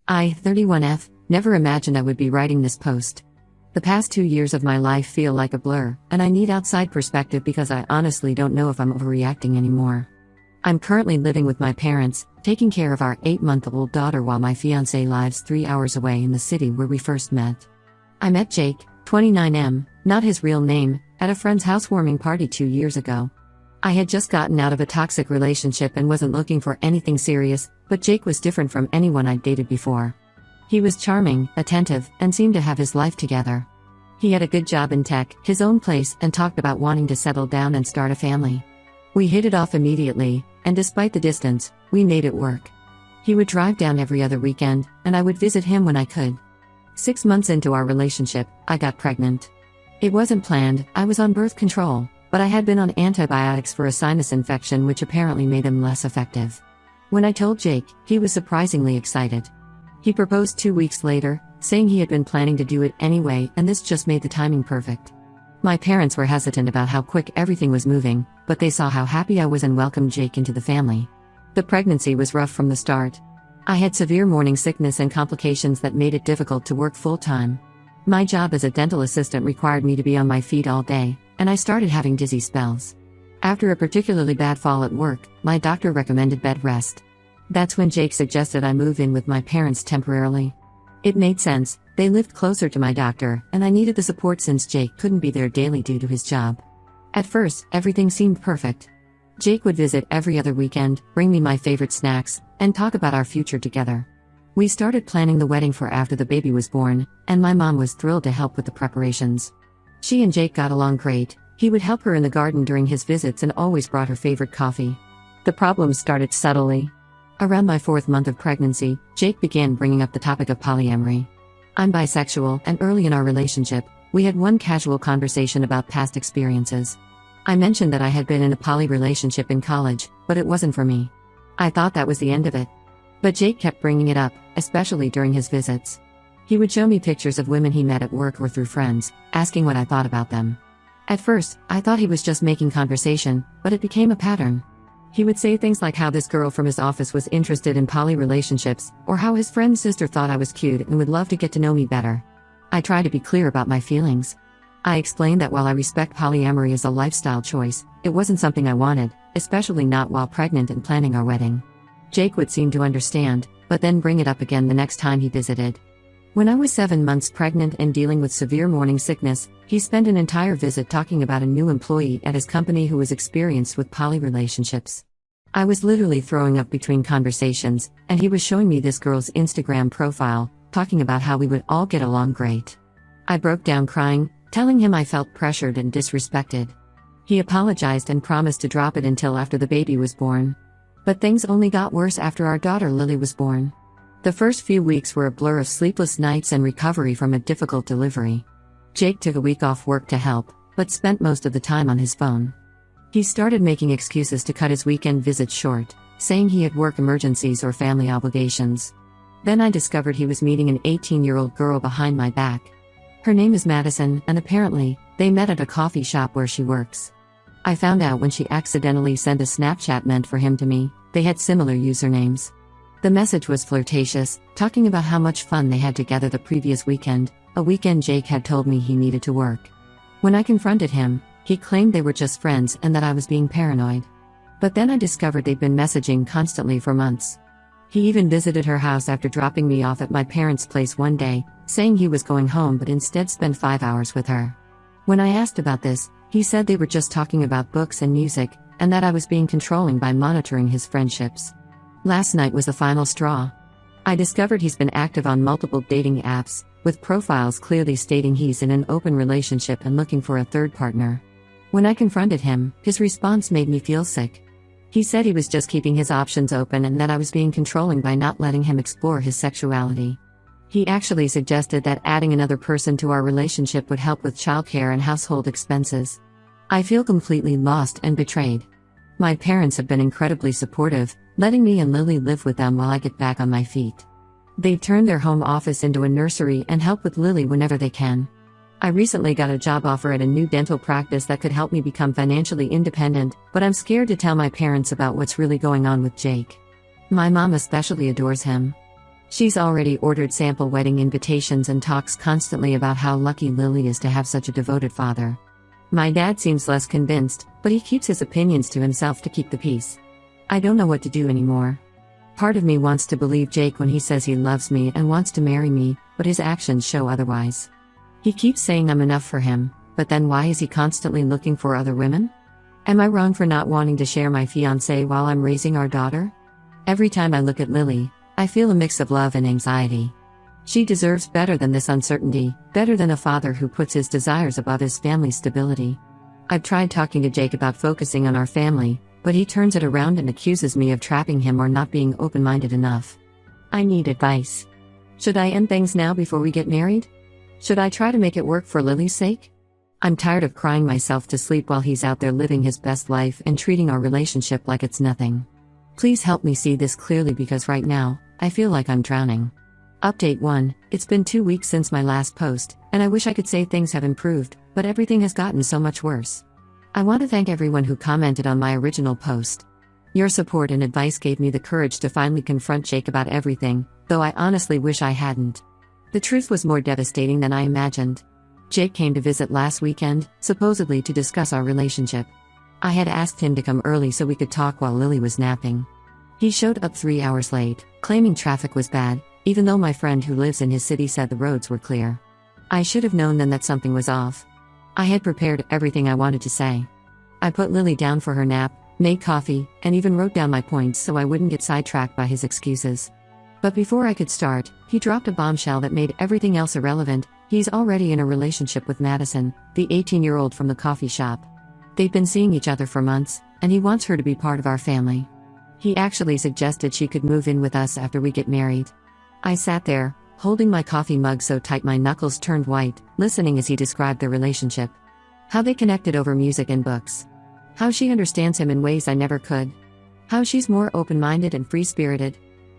I, 31F, never imagined I would be writing this post. The past 2 years of my life feel like a blur, and I need outside perspective because I honestly don't know if I'm overreacting anymore. I'm currently living with my parents, taking care of our 8-month-old daughter while my fiancé lives 3 hours away in the city where we first met. I met Jake, 29M, not his real name, at a friend's housewarming party 2 years ago. I had just gotten out of a toxic relationship and wasn't looking for anything serious, but Jake was different from anyone I'd dated before. He was charming, attentive, and seemed to have his life together. He had a good job in tech, his own place, and talked about wanting to settle down and start a family. We hit it off immediately, and despite the distance, we made it work. He would drive down every other weekend, and I would visit him when I could. 6 months into our relationship, I got pregnant. It wasn't planned, I was on birth control, but I had been on antibiotics for a sinus infection which apparently made them less effective. When I told Jake, he was surprisingly excited. He proposed 2 weeks later, saying he had been planning to do it anyway, and this just made the timing perfect. My parents were hesitant about how quick everything was moving, but they saw how happy I was and welcomed Jake into the family. The pregnancy was rough from the start. I had severe morning sickness and complications that made it difficult to work full-time. My job as a dental assistant required me to be on my feet all day, and I started having dizzy spells. After a particularly bad fall at work, my doctor recommended bed rest. That's when Jake suggested I move in with my parents temporarily. It made sense, they lived closer to my doctor, and I needed the support since Jake couldn't be there daily due to his job. At first, everything seemed perfect. Jake would visit every other weekend, bring me my favorite snacks, and talk about our future together. We started planning the wedding for after the baby was born, and my mom was thrilled to help with the preparations. She and Jake got along great. He would help her in the garden during his visits and always brought her favorite coffee. The problems started subtly. Around my 4th month of pregnancy, Jake began bringing up the topic of polyamory. I'm bisexual, and early in our relationship, we had one casual conversation about past experiences. I mentioned that I had been in a poly relationship in college, but it wasn't for me. I thought that was the end of it. But Jake kept bringing it up, especially during his visits. He would show me pictures of women he met at work or through friends, asking what I thought about them. At first, I thought he was just making conversation, but it became a pattern. He would say things like how this girl from his office was interested in poly relationships, or how his friend's sister thought I was cute and would love to get to know me better. I tried to be clear about my feelings. I explained that while I respect polyamory as a lifestyle choice, it wasn't something I wanted, especially not while pregnant and planning our wedding. Jake would seem to understand, but then bring it up again the next time he visited. When I was 7 months pregnant and dealing with severe morning sickness, he spent an entire visit talking about a new employee at his company who was experienced with poly relationships. I was literally throwing up between conversations, and he was showing me this girl's Instagram profile, talking about how we would all get along great. I broke down crying, telling him I felt pressured and disrespected. He apologized and promised to drop it until after the baby was born. But things only got worse after our daughter Lily was born. The first few weeks were a blur of sleepless nights and recovery from a difficult delivery. Jake took a week off work to help, but spent most of the time on his phone. He started making excuses to cut his weekend visits short, saying he had work emergencies or family obligations. Then I discovered he was meeting an 18-year-old girl behind my back. Her name is Madison, and apparently, they met at a coffee shop where she works. I found out when she accidentally sent a Snapchat meant for him to me. They had similar usernames. The message was flirtatious, talking about how much fun they had together the previous weekend, a weekend Jake had told me he needed to work. When I confronted him, he claimed they were just friends and that I was being paranoid. But then I discovered they'd been messaging constantly for months. He even visited her house after dropping me off at my parents' place one day, saying he was going home but instead spent 5 hours with her. When I asked about this, he said they were just talking about books and music, and that I was being controlling by monitoring his friendships. Last night was the final straw. I discovered he's been active on multiple dating apps, with profiles clearly stating he's in an open relationship and looking for a third partner. When I confronted him, his response made me feel sick. He said he was just keeping his options open and that I was being controlling by not letting him explore his sexuality. He actually suggested that adding another person to our relationship would help with childcare and household expenses. I feel completely lost and betrayed. My parents have been incredibly supportive, letting me and Lily live with them while I get back on my feet. They've turned their home office into a nursery and help with Lily whenever they can. I recently got a job offer at a new dental practice that could help me become financially independent, but I'm scared to tell my parents about what's really going on with Jake. My mom especially adores him. She's already ordered sample wedding invitations and talks constantly about how lucky Lily is to have such a devoted father. My dad seems less convinced, but he keeps his opinions to himself to keep the peace. I don't know what to do anymore. Part of me wants to believe Jake when he says he loves me and wants to marry me, but his actions show otherwise. He keeps saying I'm enough for him, but then why is he constantly looking for other women? Am I wrong for not wanting to share my fiancé while I'm raising our daughter? Every time I look at Lily, I feel a mix of love and anxiety. She deserves better than this uncertainty, better than a father who puts his desires above his family's stability. I've tried talking to Jake about focusing on our family, but he turns it around and accuses me of trapping him or not being open-minded enough. I need advice. Should I end things now before we get married? Should I try to make it work for Lily's sake? I'm tired of crying myself to sleep while he's out there living his best life and treating our relationship like it's nothing. Please help me see this clearly because right now, I feel like I'm drowning. Update 1. It's been 2 weeks since my last post, and I wish I could say things have improved, but everything has gotten so much worse. I want to thank everyone who commented on my original post. Your support and advice gave me the courage to finally confront Jake about everything, though I honestly wish I hadn't. The truth was more devastating than I imagined. Jake came to visit last weekend, supposedly to discuss our relationship. I had asked him to come early so we could talk while Lily was napping. He showed up 3 hours late, claiming traffic was bad, even though my friend who lives in his city said the roads were clear. I should have known then that something was off. I had prepared everything I wanted to say. I put Lily down for her nap, made coffee, and even wrote down my points so I wouldn't get sidetracked by his excuses. But before I could start, he dropped a bombshell that made everything else irrelevant. He's already in a relationship with Madison, the 18-year-old from the coffee shop. They've been seeing each other for months, and he wants her to be part of our family. He actually suggested she could move in with us after we get married. I sat there, holding my coffee mug so tight my knuckles turned white, listening as he described their relationship. How they connected over music and books. How she understands him in ways I never could. How she's more open-minded and free-spirited.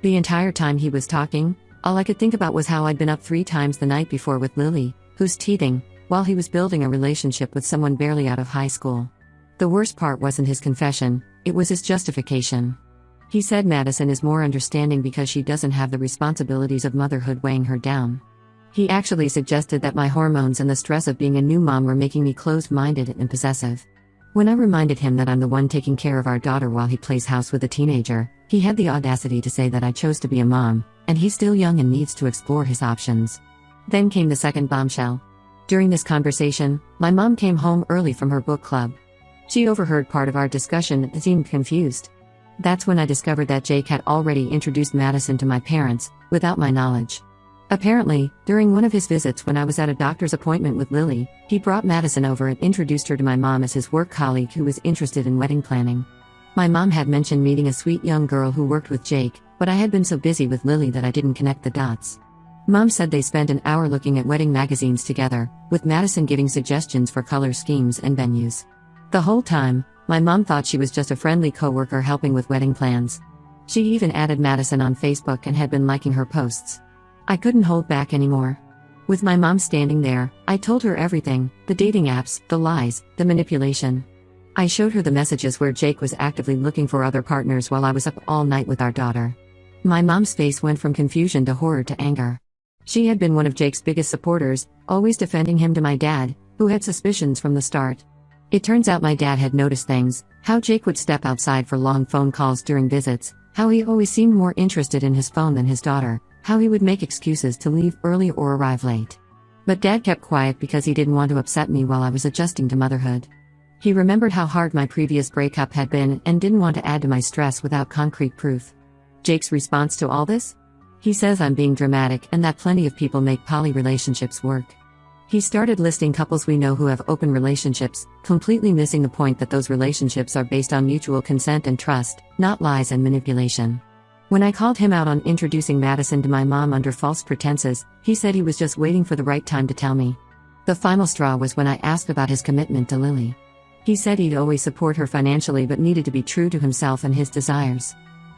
The entire time he was talking, all I could think about was how I'd been up 3 times the night before with Lily, who's teething, while he was building a relationship with someone barely out of high school. The worst part wasn't his confession, it was his justification. He said Madison is more understanding because she doesn't have the responsibilities of motherhood weighing her down. He actually suggested that my hormones and the stress of being a new mom were making me closed-minded and possessive. When I reminded him that I'm the one taking care of our daughter while he plays house with a teenager, he had the audacity to say that I chose to be a mom, and he's still young and needs to explore his options. Then came the second bombshell. During this conversation, my mom came home early from her book club. She overheard part of our discussion and seemed confused. That's when I discovered that Jake had already introduced Madison to my parents, without my knowledge. Apparently, during one of his visits when I was at a doctor's appointment with Lily, he brought Madison over and introduced her to my mom as his work colleague who was interested in wedding planning. My mom had mentioned meeting a sweet young girl who worked with Jake, but I had been so busy with Lily that I didn't connect the dots. Mom said they spent an hour looking at wedding magazines together, with Madison giving suggestions for color schemes and venues. The whole time, my mom thought she was just a friendly coworker helping with wedding plans. She even added Madison on Facebook and had been liking her posts. I couldn't hold back anymore. With my mom standing there, I told her everything, the dating apps, the lies, the manipulation. I showed her the messages where Jake was actively looking for other partners while I was up all night with our daughter. My mom's face went from confusion to horror to anger. She had been one of Jake's biggest supporters, always defending him to my dad, who had suspicions from the start. It turns out my dad had noticed things, how Jake would step outside for long phone calls during visits, how he always seemed more interested in his phone than his daughter, how he would make excuses to leave early or arrive late. But Dad kept quiet because he didn't want to upset me while I was adjusting to motherhood. He remembered how hard my previous breakup had been and didn't want to add to my stress without concrete proof. Jake's response to all this? He says I'm being dramatic and that plenty of people make poly relationships work. He started listing couples we know who have open relationships, completely missing the point that those relationships are based on mutual consent and trust, not lies and manipulation. When I called him out on introducing Madison to my mom under false pretenses, he said he was just waiting for the right time to tell me. The final straw was when I asked about his commitment to Lily. He said he'd always support her financially but needed to be true to himself and his desires.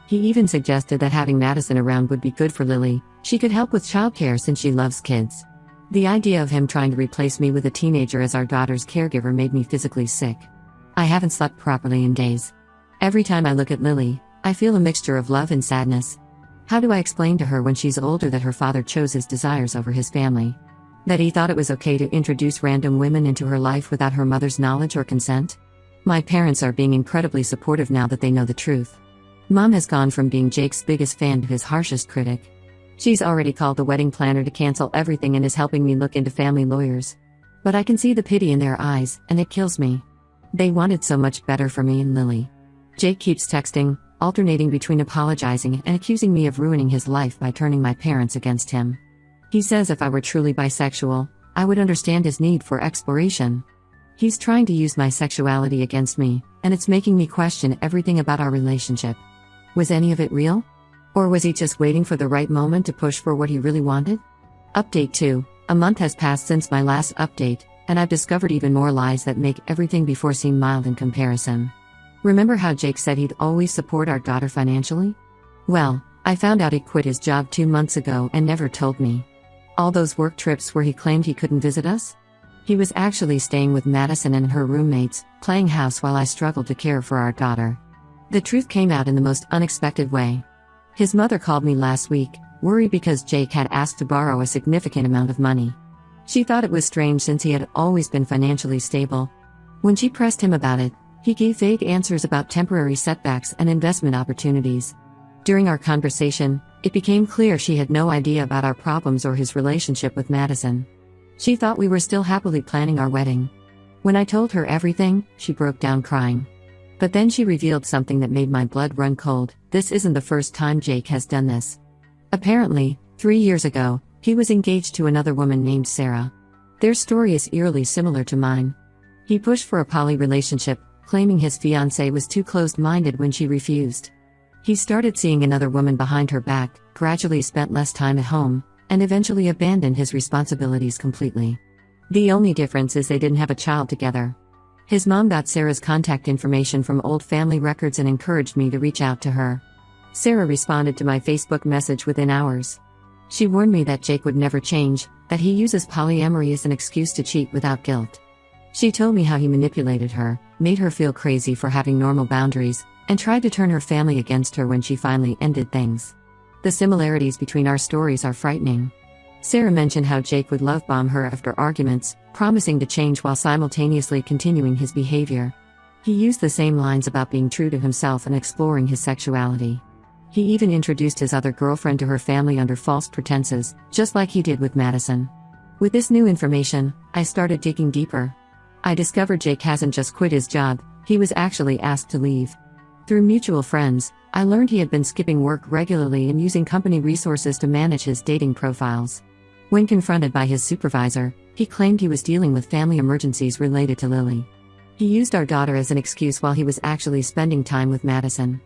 He even suggested that having Madison around would be good for Lily, she could help with childcare since she loves kids. The idea of him trying to replace me with a teenager as our daughter's caregiver made me physically sick. I haven't slept properly in days. Every time I look at Lily, I feel a mixture of love and sadness. How do I explain to her when she's older that her father chose his desires over his family? That he thought it was okay to introduce random women into her life without her mother's knowledge or consent? My parents are being incredibly supportive now that they know the truth. Mom has gone from being Jake's biggest fan to his harshest critic. She's already called the wedding planner to cancel everything and is helping me look into family lawyers. But I can see the pity in their eyes, and it kills me. They wanted so much better for me and Lily. Jake keeps texting, alternating between apologizing and accusing me of ruining his life by turning my parents against him. He says if I were truly bisexual, I would understand his need for exploration. He's trying to use my sexuality against me, and it's making me question everything about our relationship. Was any of it real? Or was he just waiting for the right moment to push for what he really wanted? Update 2. A month has passed since my last update, and I've discovered even more lies that make everything before seem mild in comparison. Remember how Jake said he'd always support our daughter financially? Well, I found out he quit his job 2 months ago and never told me. All those work trips where he claimed he couldn't visit us? He was actually staying with Madison and her roommates, playing house while I struggled to care for our daughter. The truth came out in the most unexpected way. His mother called me last week, worried because Jake had asked to borrow a significant amount of money. She thought it was strange since he had always been financially stable. When she pressed him about it, he gave vague answers about temporary setbacks and investment opportunities. During our conversation, it became clear she had no idea about our problems or his relationship with Madison. She thought we were still happily planning our wedding. When I told her everything, she broke down crying. But then she revealed something that made my blood run cold. This isn't the first time Jake has done this. Apparently, 3 years ago, he was engaged to another woman named Sarah. Their story is eerily similar to mine. He pushed for a poly relationship, claiming his fiancé was too closed-minded when she refused. He started seeing another woman behind her back, gradually spent less time at home, and eventually abandoned his responsibilities completely. The only difference is they didn't have a child together. His mom got Sarah's contact information from old family records and encouraged me to reach out to her. Sarah responded to my Facebook message within hours. She warned me that Jake would never change, that he uses polyamory as an excuse to cheat without guilt. She told me how he manipulated her, made her feel crazy for having normal boundaries, and tried to turn her family against her when she finally ended things. The similarities between our stories are frightening. Sarah mentioned how Jake would love bomb her after arguments, promising to change while simultaneously continuing his behavior. He used the same lines about being true to himself and exploring his sexuality. He even introduced his other girlfriend to her family under false pretenses, just like he did with Madison. With this new information, I started digging deeper. I discovered Jake hasn't just quit his job, he was actually asked to leave. Through mutual friends, I learned he had been skipping work regularly and using company resources to manage his dating profiles. When confronted by his supervisor, he claimed he was dealing with family emergencies related to Lily. He used our daughter as an excuse while he was actually spending time with Madison.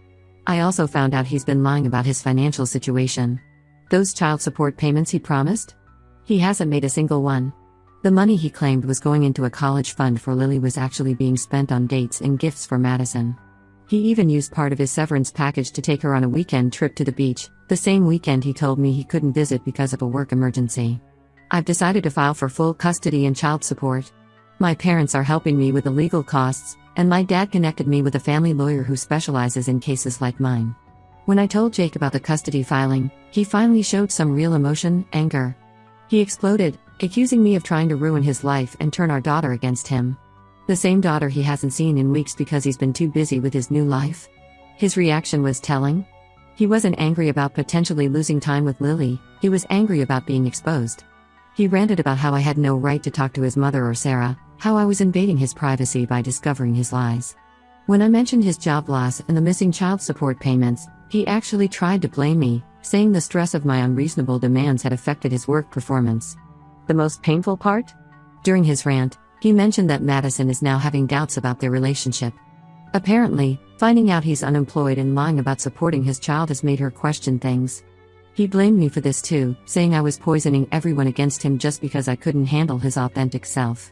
I also found out he's been lying about his financial situation. Those child support payments he promised? He hasn't made a single one. The money he claimed was going into a college fund for Lily was actually being spent on dates and gifts for Madison. He even used part of his severance package to take her on a weekend trip to the beach, the same weekend he told me he couldn't visit because of a work emergency. I've decided to file for full custody and child support. My parents are helping me with the legal costs, and my dad connected me with a family lawyer who specializes in cases like mine. When I told Jake about the custody filing, he finally showed some real emotion, anger. He exploded, accusing me of trying to ruin his life and turn our daughter against him. The same daughter he hasn't seen in weeks because he's been too busy with his new life. His reaction was telling. He wasn't angry about potentially losing time with Lily, he was angry about being exposed. He ranted about how I had no right to talk to his mother or Sarah, how I was invading his privacy by discovering his lies. When I mentioned his job loss and the missing child support payments, he actually tried to blame me, saying the stress of my unreasonable demands had affected his work performance. The most painful part? During his rant, he mentioned that Madison is now having doubts about their relationship. Apparently, finding out he's unemployed and lying about supporting his child has made her question things. He blamed me for this too, saying I was poisoning everyone against him just because I couldn't handle his authentic self.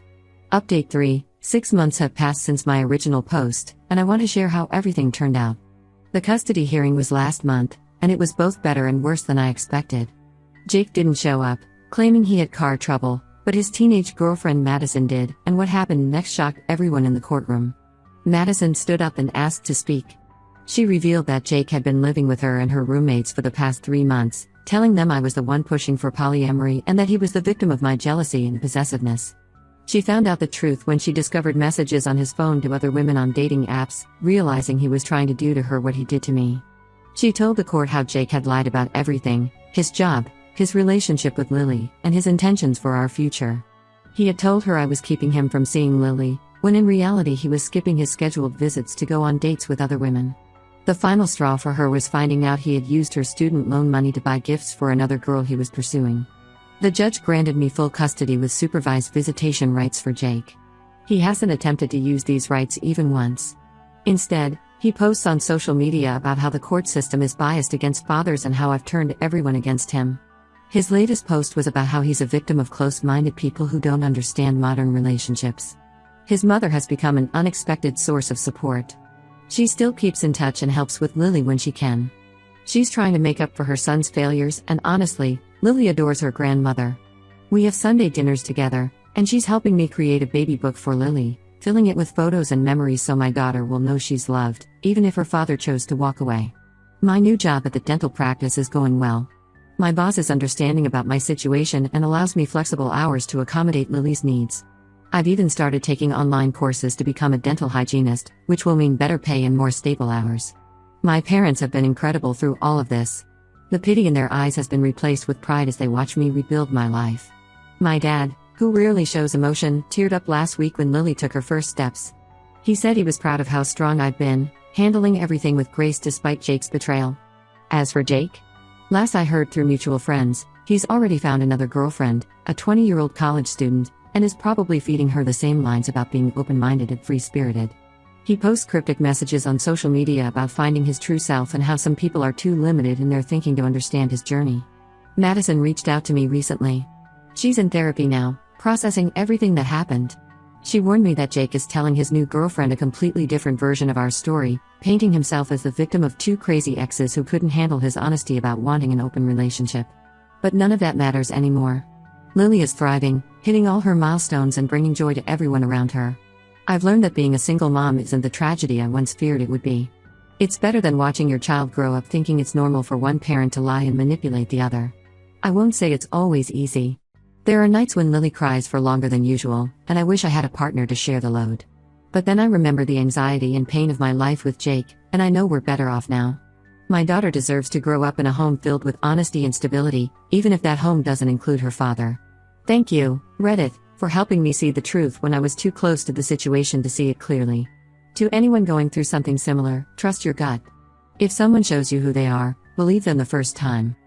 Update 3. 6 months have passed since my original post, and I want to share how everything turned out. The custody hearing was last month, and it was both better and worse than I expected. Jake didn't show up, claiming he had car trouble, but his teenage girlfriend Madison did, and what happened next shocked everyone in the courtroom. Madison stood up and asked to speak. She revealed that Jake had been living with her and her roommates for the past 3 months, telling them I was the one pushing for polyamory and that he was the victim of my jealousy and possessiveness. She found out the truth when she discovered messages on his phone to other women on dating apps, realizing he was trying to do to her what he did to me. She told the court how Jake had lied about everything: his job, his relationship with Lily, and his intentions for our future. He had told her I was keeping him from seeing Lily, when in reality he was skipping his scheduled visits to go on dates with other women. The final straw for her was finding out he had used her student loan money to buy gifts for another girl he was pursuing. The judge granted me full custody with supervised visitation rights for Jake. He hasn't attempted to use these rights even once. Instead, he posts on social media about how the court system is biased against fathers and how I've turned everyone against him. His latest post was about how he's a victim of close-minded people who don't understand modern relationships. His mother has become an unexpected source of support. She still keeps in touch and helps with Lily when she can. She's trying to make up for her son's failures, and honestly, Lily adores her grandmother. We have Sunday dinners together, and she's helping me create a baby book for Lily, filling it with photos and memories so my daughter will know she's loved, even if her father chose to walk away. My new job at the dental practice is going well. My boss is understanding about my situation and allows me flexible hours to accommodate Lily's needs. I've even started taking online courses to become a dental hygienist, which will mean better pay and more stable hours. My parents have been incredible through all of this. The pity in their eyes has been replaced with pride as they watch me rebuild my life. My dad, who rarely shows emotion, teared up last week when Lily took her first steps. He said he was proud of how strong I've been, handling everything with grace despite Jake's betrayal. As for Jake, last I heard through mutual friends, he's already found another girlfriend, a 20-year-old college student, and is probably feeding her the same lines about being open-minded and free-spirited. He posts cryptic messages on social media about finding his true self and how some people are too limited in their thinking to understand his journey. Madison reached out to me recently. She's in therapy now, processing everything that happened. She warned me that Jake is telling his new girlfriend a completely different version of our story, painting himself as the victim of 2 crazy exes who couldn't handle his honesty about wanting an open relationship. But none of that matters anymore. Lily is thriving, hitting all her milestones and bringing joy to everyone around her. I've learned that being a single mom isn't the tragedy I once feared it would be. It's better than watching your child grow up thinking it's normal for one parent to lie and manipulate the other. I won't say it's always easy. There are nights when Lily cries for longer than usual, and I wish I had a partner to share the load. But then I remember the anxiety and pain of my life with Jake, and I know we're better off now. My daughter deserves to grow up in a home filled with honesty and stability, even if that home doesn't include her father. Thank you, Reddit, for helping me see the truth when I was too close to the situation to see it clearly. To anyone going through something similar, trust your gut. If someone shows you who they are, believe them the first time.